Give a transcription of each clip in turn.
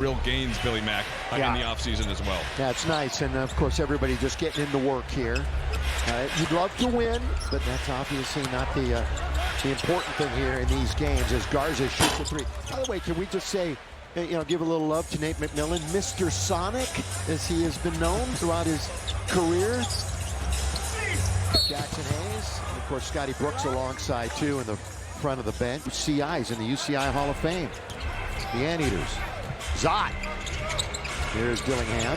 real gains, Billy Mack, in the offseason as well. That's nice, and of course everybody just getting into work here. You'd love to win, but that's obviously not the important thing here in these games as Garza shoots a three. By the way, can we just say, give a little love to Nate McMillan, Mr. Sonic, as he has been known throughout his career. Jackson Hayes, and of course Scotty Brooks alongside too in the front of the bench. CI's in the UCI Hall of Fame. The Anteaters. Zott. Here's Dillingham.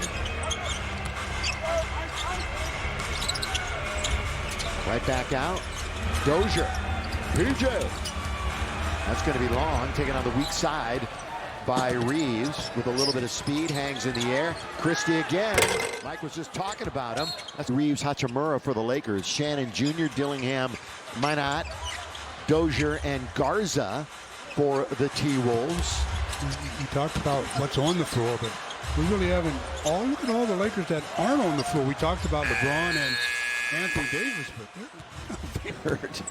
Right back out. Dozier. PJ. That's going to be long. Taken on the weak side by Reeves with a little bit of speed. Hangs in the air. Christie again. Mike was just talking about him. That's Reeves Hachimura for the Lakers. Shannon Jr., Dillingham, Minot, Dozier, and Garza for the T-Wolves. You talked about what's on the floor, but we really haven't. Look at all the Lakers that aren't on the floor. We talked about LeBron and Anthony Davis, but they're hurt.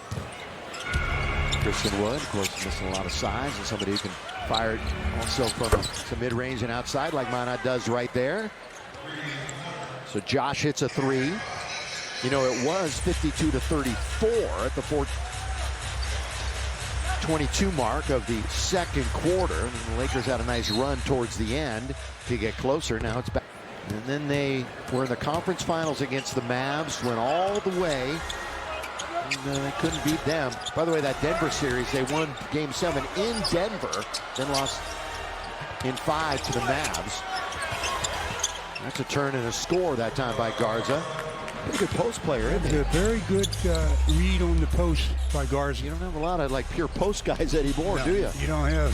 Christian Wood, of course, missing a lot of size, and somebody who can fire it also from some mid-range and outside, like Minot does right there. So Josh hits a three. It was 52-34 at the 4:22 mark of the second quarter. And the Lakers had a nice run towards the end to get closer. Now it's back. And then they were in the conference finals against the Mavs, went all the way. And they couldn't beat them. By the way, that Denver series, they won Game 7 in Denver, then lost in 5 to the Mavs. That's a turn and a score that time by Garza. Pretty good post player, isn't he? A very good read on the post by Garza. You don't have a lot of pure post guys anymore, do you? You don't have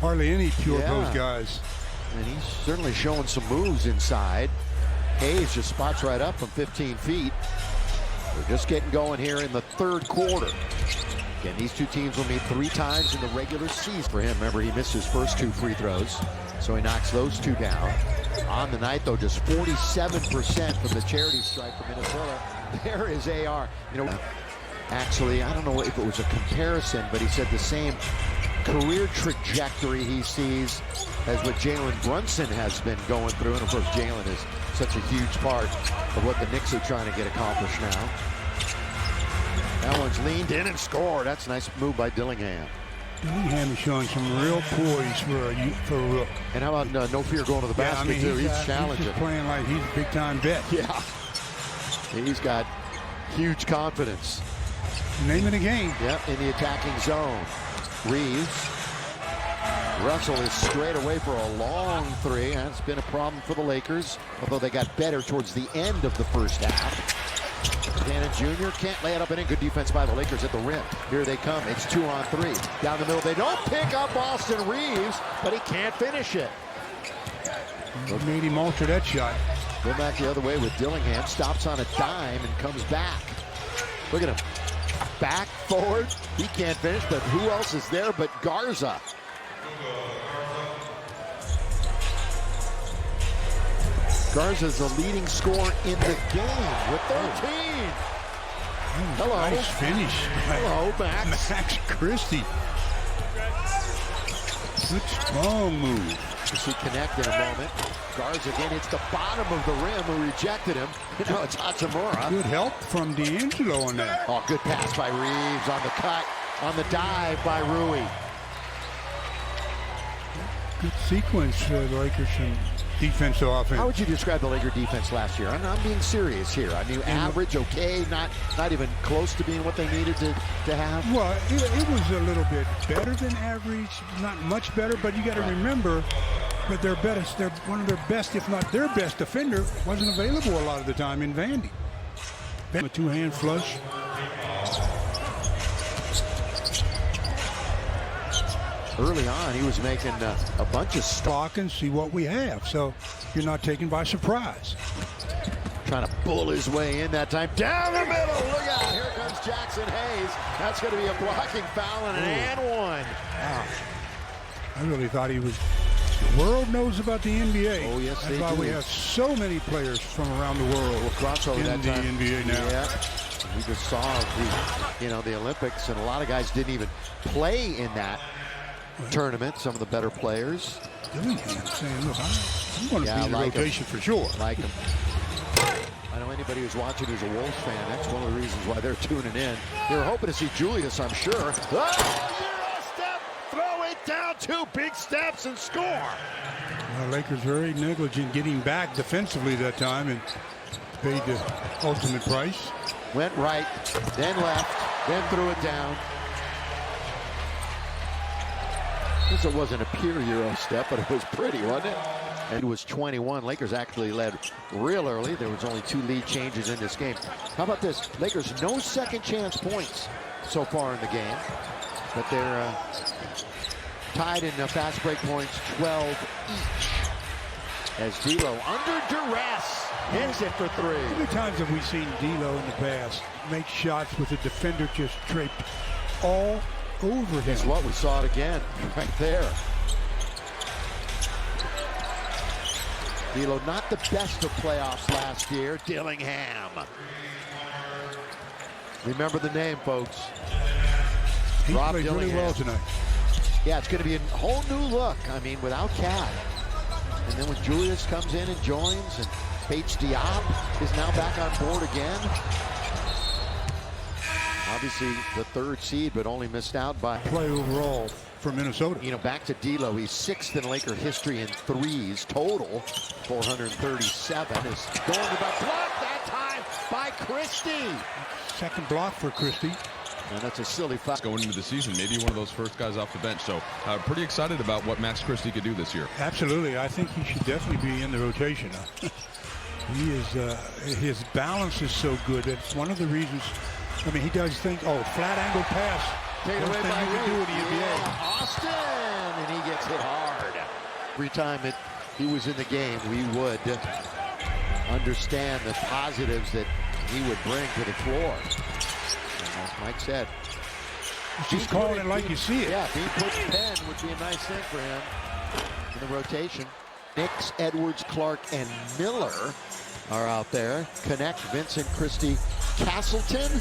hardly any pure post guys. And he's certainly showing some moves inside. Hayes just spots right up from 15 feet. We're just getting going here in the third quarter. Again, these two teams will meet 3 times in the regular season. For him, remember, he missed his first 2 free throws, so he knocks those 2 down. On the night, though, just 47% from the charity stripe for Minnesota. There is AR. Actually, I don't know if it was a comparison, but he said the same career trajectory he sees as what Jalen Brunson has been going through. And of course, Jalen is such a huge part of what the Knicks are trying to get accomplished now. That one's leaned in and scored. That's a nice move by Dillingham. Dillingham is showing some real poise for a rook. And how about no fear going to the basket, too? He's challenging. He's playing like he's a big-time vet. Yeah. He's got huge confidence. Name of the game. Yep, in the attacking zone. Reeves. Russell is straight away for a long 3. That's been a problem for the Lakers, although they got better towards the end of the first half. Shannon Jr. can't lay it up and in. Good defense by the Lakers at the rim. Here they come. It's 2-on-3. Down the middle. They don't pick up Austin Reeves, but he can't finish it. What made him alter that shot? Go back the other way with Dillingham. Stops on a dime and comes back. Look at him. Back, forward. He can't finish, but who else is there but Garza? Garza's the leading scorer in the game with 13. Hello. Nice finish. Hello, Max. Max Christie. Good strong move. We'll see connect in a moment. Garza again hits the bottom of the rim who rejected him. No, it's Hachimura. Good help from D'Angelo on that. Oh, good pass by Reeves on the cut. On the dive by Rui. Good sequence for the Lakers and defense to offense. How would you describe the Laker defense last year? I'm being serious here. I mean, average, okay, not even close to being what they needed to have. Well, it was a little bit better than average, not much better, but you got to remember that they're one of their best, if not their best defender, wasn't available a lot of the time in Vandy. A 2-hand flush. Early on, he was making a bunch of stock and see what we have, so you're not taken by surprise. Trying to pull his way in that time. Down the middle, look out, here comes Jackson Hayes. That's going to be a blocking foul and an and one. Wow. I really thought he was. The world knows about the NBA. Oh, yes, That's why we have so many players from around the world in the NBA now. Yeah. We just saw the Olympics, and a lot of guys didn't even play in that tournament. Some of the better players. Dillingham saying, look, I'm going to be in the rotation for sure. Like him. I know anybody who's watching who's a Wolves fan, that's one of the reasons why they're tuning in. They're hoping to see Julius, I'm sure. Oh, step, throw it down, 2 big steps and score. Well, Lakers very negligent getting back defensively that time and paid the ultimate price. Went right, then left, then threw it down. This wasn't a pure Euro step, but it was pretty, wasn't it? And it was 21. Lakers actually led real early. There was only 2 lead changes in this game. How about this? Lakers no second chance points so far in the game, but they're tied in fast break points, 12 each. As D'Lo under duress hits it for 3. How many times have we seen D'Lo in the past make shots with a defender just draped all over him? Guess what? We saw it again right there. D'Lo not the best of playoffs last year. Dillingham. Remember the name, folks. He Rob played Dillingham. really well tonight. Yeah, it's going to be a whole new look. I mean, without Cat. And then when Julius comes in and joins, and H. Diop is now back on board again. Obviously the 3rd seed, but only missed out by play overall for Minnesota. You know, back to D'Lo. He's 6th in Laker history in threes total. 437 is going to the block that time by Christie. Second block for Christie. And that's a silly foul. Going into the season, maybe one of those first guys off the bench. So pretty excited about what Max Christie could do this year. Absolutely. I think he should definitely be in the rotation. He is, his balance is so good. It's one of the reasons. I mean, he does think, flat angle pass. Taken away by you can do in the NBA. Austin, and he gets hit hard. Every time he was in the game, we would understand the positives that he would bring to the floor. And as Mike said, just calling it like you see it. Yeah, being put in pen would be a nice thing for him in the rotation. Nix, Edwards, Clark, and Miller are out there. Connect, Vincent, Christie, Castleton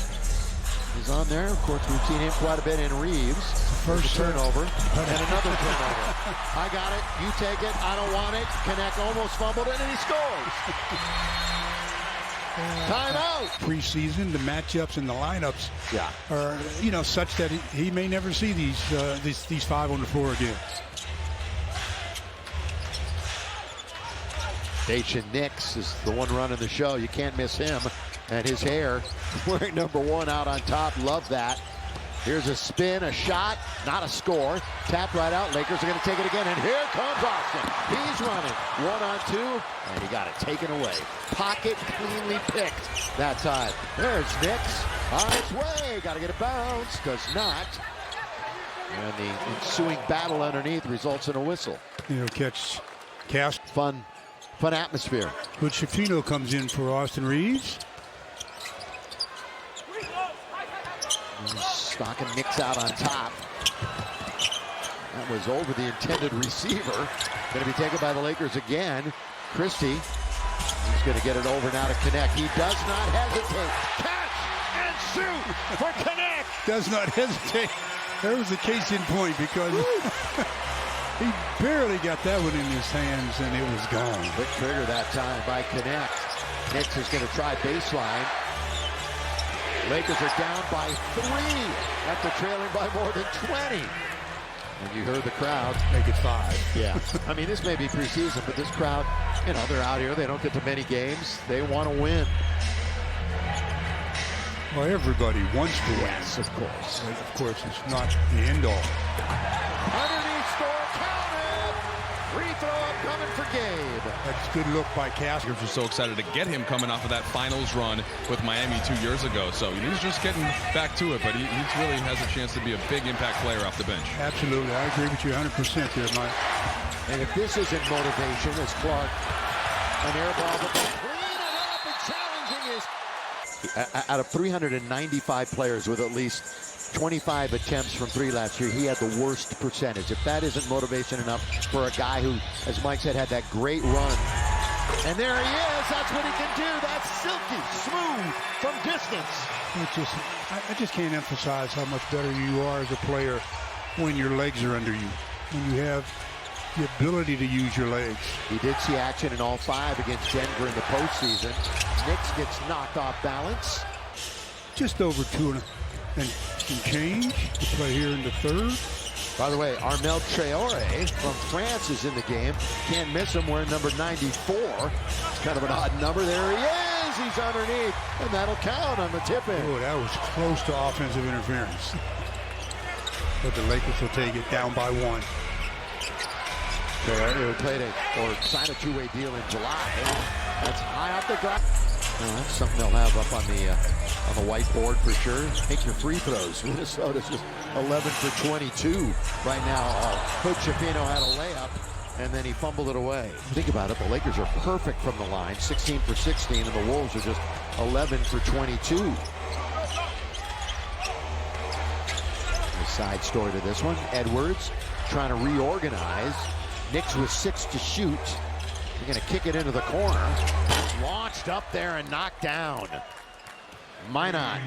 is on there. Of course, we've seen him quite a bit in Reeves. First turnover and another turnover. I got it. You take it. I don't want it. Connect almost fumbled it, and he scores. Timeout. Preseason, the matchups and the lineups are, such that he may never see these 5 on the floor again. Dacian Nix is the one running the show. You can't miss him. And his hair wearing number 1 out on top. Love that. Here's a spin, a shot, not a score. Tapped right out. Lakers are going to take it again. And here comes Austin. He's running 1-on-2. And he got it taken away. Pocket cleanly picked that time. There's Nix on its way. Got to get a bounce. Does not. And the ensuing battle underneath results in a whistle. Cast. Fun atmosphere. But Shafino comes in for Austin Reeves. Stocking Nix out on top. That was over the intended receiver. Going to be taken by the Lakers again. Christie. He's going to get it over now to Connect. He does not hesitate. Catch and shoot for Connect. Does not hesitate. There was a case in point because he barely got that one in his hands and it was gone. Quick trigger that time by Connect. Nix is going to try baseline. Lakers are down by 3 after trailing by more than 20. And you heard the crowd. Make it 5. Yeah. I mean, this may be preseason, but this crowd, they're out here. They don't get to many games. They want to win. Well, everybody wants to win. Yes, of course. But of course, it's not the end all. Underneath score, counted. Free throw up coming for Gabe. That's a good look by Cass. We're so excited to get him coming off of that finals run with Miami 2 years ago. So he's just getting back to it, but he really has a chance to be a big impact player off the bench. Absolutely. I agree with you 100% there, Mike. And if this isn't motivation, as Clark, an air ball, but they clean it up and challenging his. Out of 395 players with at least 25 attempts from 3 last year, he had the worst percentage. If that isn't motivation enough for a guy who, as Mike said, had that great run. And there he is. That's what he can do. That's silky, smooth from distance. I just can't emphasize how much better you are as a player when your legs are under you. When you have the ability to use your legs. He did see action in all 5 against Denver in the postseason. Knicks gets knocked off balance. Just over 2 and some change to play here in the third. By the way, Armel Traore from France is in the game. Can't miss him wearing number 94. It's kind of an odd number. There he is. He's underneath, and that'll count on the tip-in. Oh, that was close to offensive interference. But the Lakers will take it down by 1. Traore played or signed a 2-way deal in July. That's high off the glass. Well, that's something they'll have up on the whiteboard for sure. Take your free throws. Minnesota's just 11 for 22 right now. Coach Shafino had a layup, and then he fumbled it away. Think about it. The Lakers are perfect from the line, 16 for 16, and the Wolves are just 11 for 22. A side story to this one. Edwards trying to reorganize. Knicks with 6 to shoot. They're going to kick it into the corner. It's launched up there and knocked down. Minot.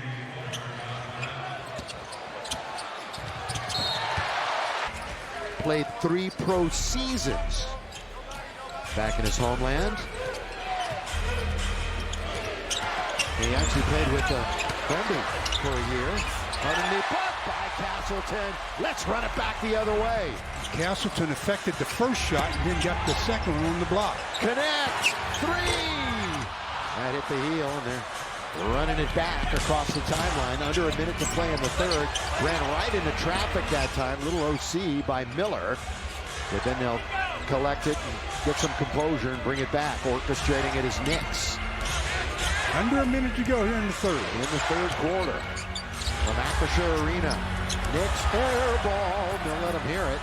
Played 3 pro seasons back in his homeland. He actually played with Brendan for a year. Underneath by Castleton. Let's run it back the other way. Castleton affected the first shot and then got the second one on the block. Connect. 3. That hit the heel, and they're running it back across the timeline. Under a minute to play in the third. Ran right into traffic that time. Little OC by Miller. But then they'll collect it and get some composure and bring it back. Orchestrating it is Knicks. Under a minute to go here in the third. In the third quarter. From Acrisure Arena. Knicks air ball. They'll let him hear it.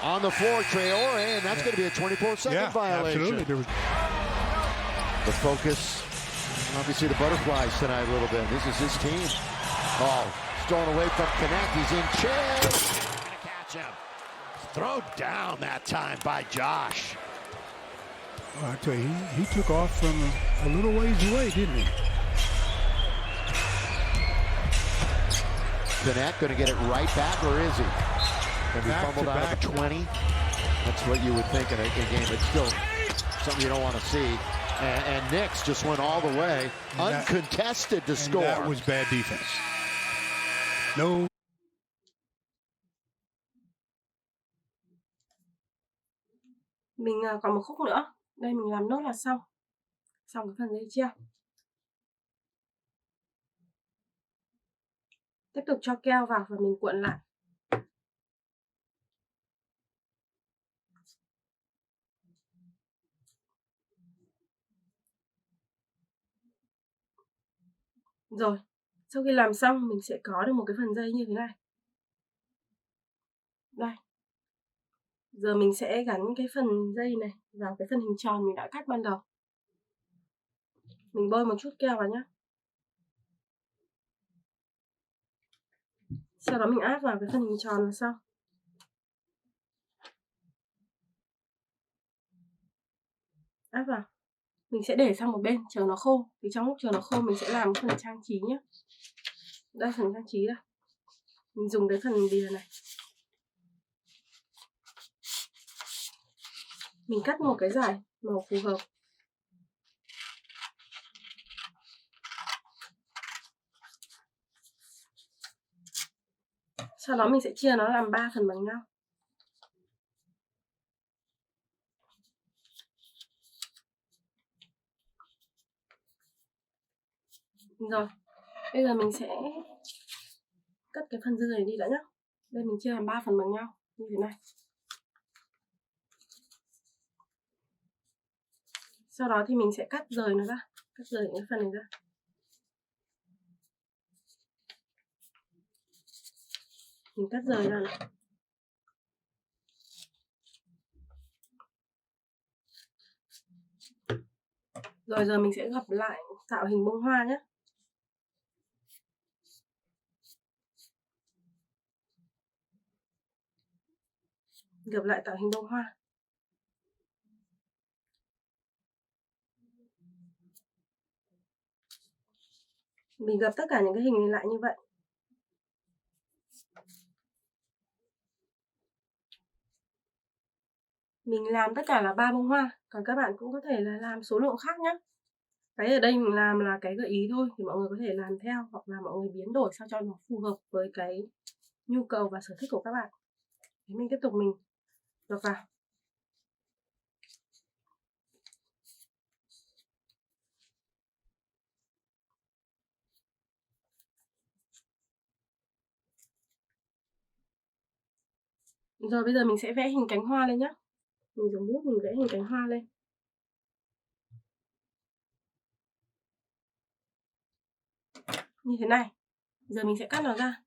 On the floor, Traore, and that's going to be a 24-second violation. Absolutely. The focus, obviously the Butterflies tonight a little bit. This is his team. Oh, stolen away from Connect. He's in chase. Gonna catch him. Thrown down that time by Josh. Oh, I tell you, he took off from a little ways away, didn't he? Connect going to get it right back, or is he? Going to be fumbled out of 20. That's what you would think in a game, but still something you don't want to see. And Knicks just went all the way, uncontested to score. That was bad defense. No. Mình còn một khúc nữa. Đây mình làm nốt là xong. Xong cái phần dây chia. Tiếp tục cho keo vào và mình cuộn lại. Rồi, sau khi làm xong mình sẽ có được một cái phần dây như thế này. Đây. Giờ mình sẽ gắn cái phần dây này vào cái phần hình tròn mình đã cắt ban đầu. Mình bôi một chút keo vào nhé. Sau đó mình áp vào cái phần hình tròn là xong. Áp vào. Mình sẽ để sang một bên chờ nó khô. Thì trong lúc chờ nó khô mình sẽ làm phần trang trí nhé. Đây phần trang trí đây. Mình dùng cái phần bìa này. Mình cắt một cái dải màu phù hợp. Sau đó mình sẽ chia nó làm 3 phần bằng nhau. Rồi, bây giờ mình sẽ cắt cái phần dư này đi đã nhé. Đây mình chia làm 3 phần bằng nhau như thế này. Sau đó thì mình sẽ cắt rời nó ra, cắt rời những cái phần này ra. Mình cắt rời ra này. Rồi giờ mình sẽ gập lại tạo hình bông hoa nhé. Gập lại tạo hình bông hoa. Mình gập tất cả những cái hình này lại như vậy. Mình làm tất cả là 3 bông hoa, còn các bạn cũng có thể là làm số lượng khác nhé. Cái ở đây mình làm là cái gợi ý thôi, thì mọi người có thể làm theo hoặc là mọi người biến đổi sao cho nó phù hợp với cái nhu cầu và sở thích của các bạn. Thế mình tiếp tục mình lọc vào. Rồi bây giờ mình sẽ vẽ hình cánh hoa lên nhé. Mình dùng bút mình vẽ hình cánh hoa lên. Như thế này. Giờ mình sẽ cắt nó ra.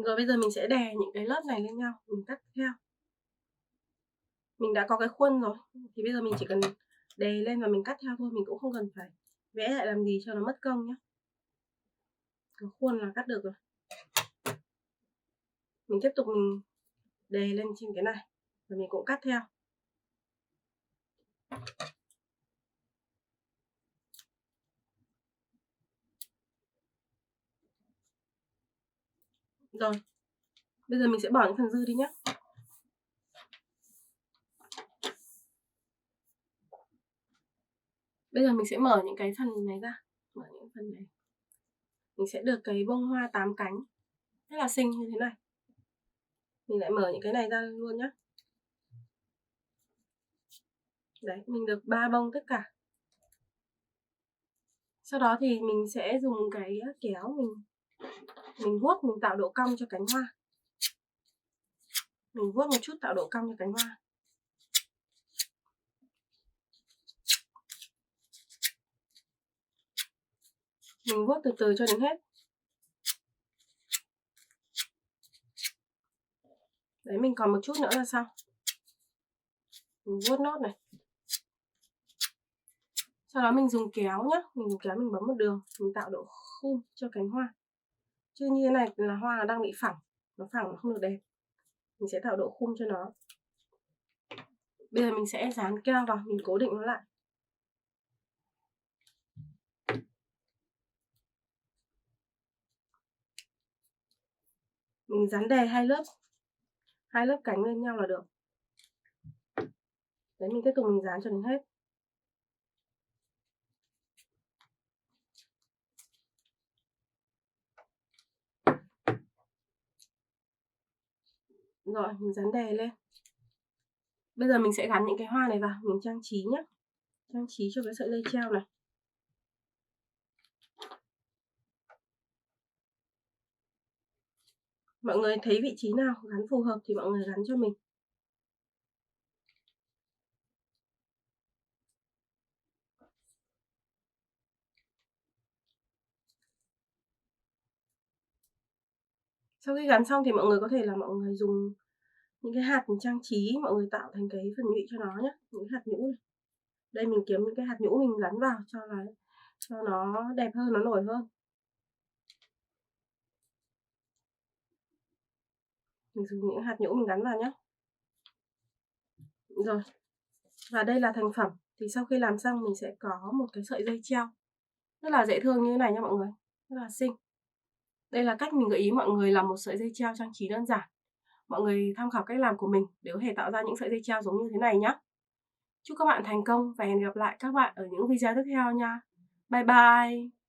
Rồi bây giờ mình sẽ đè những cái lớp này lên nhau, mình cắt theo. Mình đã có cái khuôn rồi, thì bây giờ mình chỉ cần đè lên và mình cắt theo thôi, mình cũng không cần phải vẽ lại làm gì cho nó mất công nhé. Có khuôn là cắt được rồi. Mình tiếp tục mình đè lên trên cái này và mình cũng cắt theo. Rồi, bây giờ mình sẽ bỏ những phần dư đi nhé. Bây giờ mình sẽ mở những cái phần này ra, mở những phần này. Mình sẽ được cái bông hoa 8 cánh rất là xinh như thế này. Mình lại mở những cái này ra luôn nhé. Đấy, mình được 3 bông tất cả. Sau đó thì mình sẽ dùng cái kéo mình vuốt, mình tạo độ cong cho cánh hoa. Mình vuốt một chút tạo độ cong cho cánh hoa. Mình vuốt từ từ cho đến hết. Đấy, mình còn một chút nữa là xong. Mình vuốt nốt này. Sau đó mình dùng kéo nhá, mình dùng kéo mình bấm một đường, mình tạo độ khum cho cánh hoa. Chứ như thế này là hoa nó đang bị phẳng, nó phẳng nó không được đẹp. Mình sẽ tạo độ khum cho nó. Bây giờ mình sẽ dán keo vào, mình cố định nó lại. Mình dán đè hai lớp cánh lên nhau là được. Đấy, mình tiếp tục mình dán cho đến hết. Rồi, mình dán đè lên. Bây giờ mình sẽ gắn những cái hoa này vào, mình trang trí nhé. Trang trí cho cái sợi dây treo này. Mọi người thấy vị trí nào gắn phù hợp thì mọi người gắn cho mình. Sau khi gắn xong thì mọi người có thể là mọi người dùng những cái hạt trang trí, mọi người tạo thành cái phần nhụy cho nó nhé, những hạt nhũ này. Đây mình kiếm những cái hạt nhũ mình gắn vào cho nó đẹp hơn, nó nổi hơn. Mình dùng những hạt nhũ mình gắn vào nhé. Rồi. Và đây là thành phẩm. Thì sau khi làm xong mình sẽ có một cái sợi dây treo rất là dễ thương như thế này nha mọi người. Rất là xinh. Đây là cách mình gợi ý mọi người làm một sợi dây treo trang trí đơn giản. Mọi người tham khảo cách làm của mình để có thể tạo ra những sợi dây treo giống như thế này nhé. Chúc các bạn thành công và hẹn gặp lại các bạn ở những video tiếp theo nha. Bye bye!